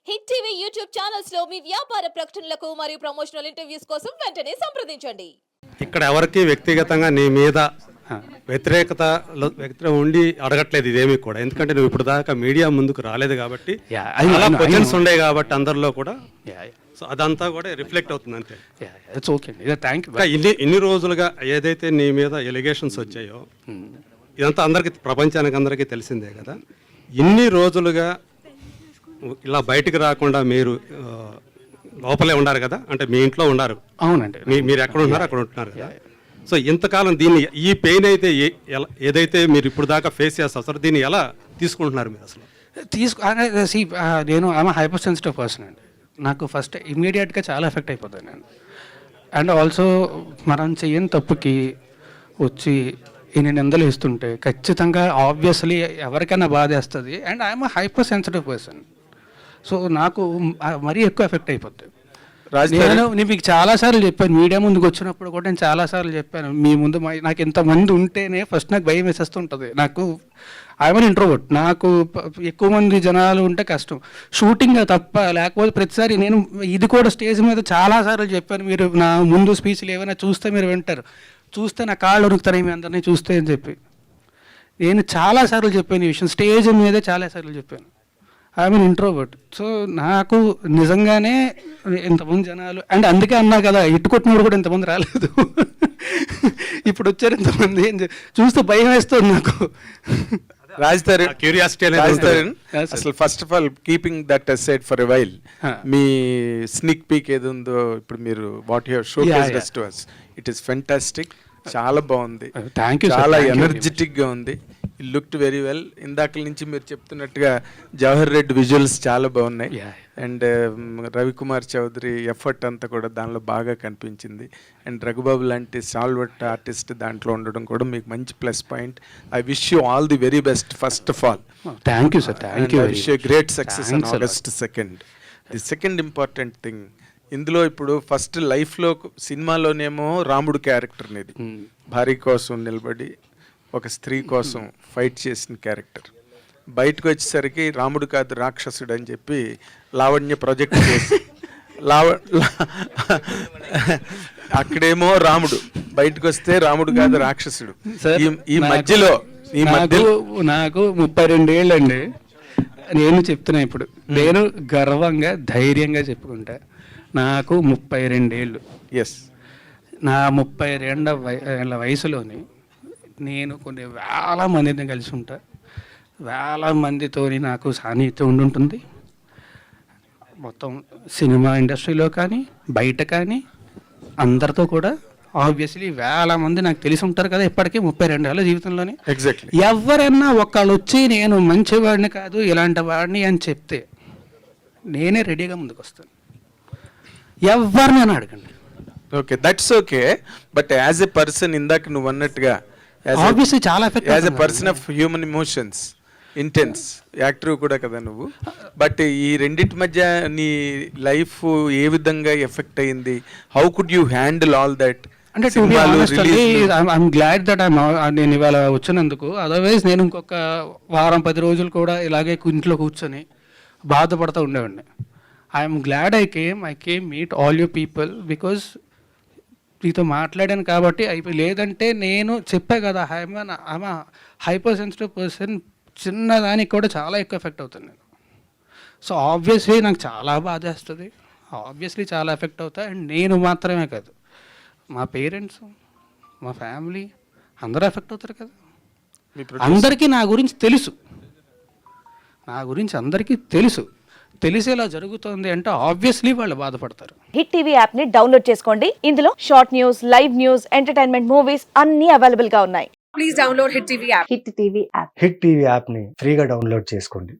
Hit TV YouTube channels లో మీ వ్యాపార ప్రకటనలకు మరియు ప్రమోషనల్ ఇంటర్వ్యూస్ కోసం వెంటనే సంప్రదించండి. ఇక్కడ ఎవరికి వ్యక్తిగతంగా నీ మీద వ్యతిరేకత ఉండి అడగట్లేదు ఇదేమీ కూడా, ఎందుకంటే నువ్వు ఇప్పుడు దాకా మీడియా ముందుకు రాలేదు కాబట్టి క్వశ్చన్స్ ఉండే కాబట్టి అందరిలో కూడా సో అదంతా కూడా రిఫ్లెక్ట్ అవుతుంది అంతే. ఇన్ని రోజులుగా ఏదైతే నీ మీద ఎలిగేషన్స్ వచ్చాయో ఇదంతా అందరికి ప్రపంచానికి అందరికీ తెలిసిందే కదా. ఇన్ని రోజులుగా ఇలా బయటకు రాకుండా మీరు లోపలే ఉన్నారు కదా, అంటే మీ ఇంట్లో ఉన్నారు. అవునండి, మీరు ఎక్కడ ఉన్నారు అక్కడ ఉంటున్నారు కదా. సో ఇంతకాలం దీన్ని ఈ పెయిన్ అయితే ఏదైతే మీరు ఇప్పుడు దాకా ఫేస్ చేస్తారు దీన్ని ఎలా తీసుకుంటున్నారు మీరు అసలు? నేను ఆమె హైపర్ సెన్సిటివ్ పర్సన్ అండి. నాకు ఫస్ట్ ఇమ్మీడియట్గా చాలా ఎఫెక్ట్ అయిపోతాను నేను. అండ్ ఆల్సో మనం చేయని తప్పుకి వచ్చి ఇన్ని నిందలు ఇస్తుంటే ఖచ్చితంగా ఆబ్వియస్లీ ఎవరికైనా బాధ వేస్తుంది. And I'm hyper sensitive person. So నాకు మరీ ఎక్కువ ఎఫెక్ట్ అయిపోతుంది. నేను మీకు చాలాసార్లు చెప్పాను, మీడియా ముందుకు వచ్చినప్పుడు కూడా నేను చాలాసార్లు చెప్పాను, మీ ముందు నాకు ఇంతమంది ఉంటేనే ఫస్ట్ నాకు భయం వేసేస్తుంటుంది. నాకు ఐఎమ్ ఇంట్రోవర్ట్, నాకు ఎక్కువ మంది జనాలు ఉంటే కష్టం షూటింగ్ తప్ప, లేకపోతే ప్రతిసారి నేను ఇది కూడా స్టేజ్ మీద చాలాసార్లు చెప్పాను. మీరు నా ముందు స్పీచ్లు ఏమైనా చూస్తే మీరు వింటారు, చూస్తే నా కాళ్ళు ఉరుకుతాయి మీ అందరినీ చూస్తే అని చెప్పి నేను చాలాసార్లు చెప్పాను ఈ విషయం, స్టేజ్ మీదే చాలాసార్లు చెప్పాను. I'm introvert. సో నాకు నిజంగానే ఇంతమంది జనాలు, అండ్ అందుకే అన్నా కదా ఇటు కొట్టినప్పుడు కూడా ఇంతమంది రాలేదు, ఇప్పుడు వచ్చారు ఇంతమంది చూస్తే భయం వేస్తుంది నాకు. అసలు first of all keeping that aside for a while, me స్నిక్ peak ఏది ఉందో ఇప్పుడు మీరు what you have showcased to us, it is fantastic. చాలా బాగుంది, చాలా ఎనర్జెటిక్ గా ఉంది. It looked very well. ఇందాక నుంచి మీరు చెప్తున్నట్టుగా జవహర్ రెడ్డి విజువల్స్ చాలా బాగున్నాయి. అండ్ రవికుమార్ చౌదరి ఎఫర్ట్ అంతా కూడా దానిలో బాగా కనిపించింది. అండ్ రఘుబాబు లాంటి సాల్వర్ట్ ఆర్టిస్ట్ దాంట్లో ఉండడం కూడా మీకు మంచి plus point. I wish you all the very best first of all. Thank you sir, thank you. I wish you great success on August 2nd. The second important thing ఇందులో ఇప్పుడు first లైఫ్లో సినిమాలోనేమో రాముడు character అనేది భార్య కోసం నిలబడి ఒక స్త్రీ కోసం ఫైట్ చేసిన క్యారెక్టర్, బయటకు వచ్చేసరికి రాముడు కాదు రాక్షసుడు అని చెప్పి లావణ్య ప్రొజెక్ట్ చేసి అక్కడేమో రాముడు, బయటకు వస్తే రాముడు కాదు రాక్షసుడు. ఈ మధ్యలో నాకు 32 ఏళ్ళండి. నేను చెప్తున్నా ఇప్పుడు, నేను గర్వంగా ధైర్యంగా చెప్పుకుంటా నాకు 32 ఏళ్ళు. ఎస్, నా 32 ఏళ్ళ వయసులోని నేను కొన్ని వేల మందిని కలిసి ఉంటా, వేల మందితో నాకు సాన్నిహిత్యం ఉండుంటుంది. మొత్తం సినిమా ఇండస్ట్రీలో కానీ బయట కానీ అందరితో కూడా ఆబ్వియస్లీ వేల మంది నాకు తెలిసి ఉంటారు కదా ఇప్పటికీ 32 ఏళ్ళ జీవితంలోనే. ఎగ్జాక్ట్లీ. ఎవరన్నా ఒకళ్ళు వచ్చి నేను మంచివాడిని కాదు ఇలాంటి వాడిని అని చెప్తే నేనే రెడీగా ముందుకు వస్తాను, ఎవరినైనా అడగండి. Okay, that's okay. But as a person, ఇందాక నువ్వు అన్నట్టుగా ఆబ్వియస్లీ చాలా effect as a person of human emotions, intense actor కూడా కదా నువ్వు. బట్ ఈ రెండింటి మధ్య నీ లైఫ్ ఏ విధంగా ఎఫెక్ట్ అయింది? How could you handle all that? అంటే ఐఎమ్ గ్లాడ్ దట్ నేను ఇవాళ వచ్చినందుకు. అదర్వైజ్ నేను ఇంకొక వారం 10 రోజులు కూడా ఇలాగే ఇంట్లో కూర్చొని బాధపడుతూ ఉండేవాడిని. I'm glad I came meet all you people because మీతో మాట్లాడాను కాబట్టి అయిపోయి. లేదంటే నేను చెప్పా కదా ఐఎమ్ హైపర్ సెన్సిటివ్ పర్సన్, చిన్నదానికి కూడా చాలా ఎక్కువ ఎఫెక్ట్ అవుతుంది నేను. సో ఆబ్వియస్లీ నాకు చాలా బాధ వేస్తుంది, ఆబ్వియస్లీ చాలా ఎఫెక్ట్ అవుతా. అండ్ నేను మాత్రమే కాదు, మా పేరెంట్స్, మా ఫ్యామిలీ అందరూ ఎఫెక్ట్ అవుతారు కదా. అందరికీ నా గురించి తెలుసు, నా గురించి అందరికీ తెలుసు. తెలిసేలా జరుగుతుంది అంటే ఆబ్వియస్లీ వాళ్ళు బాధపడతారు. హిట్ టీవీ యాప్ ని డౌన్లోడ్ చేసుకోండి. ఇందులో short news, live news, entertainment movies అన్ని అవైలబుల్ గా ఉన్నాయి. Please download hit TV app. Hit TV app ని ఫ్రీగా డౌన్లోడ్ చేసుకోండి.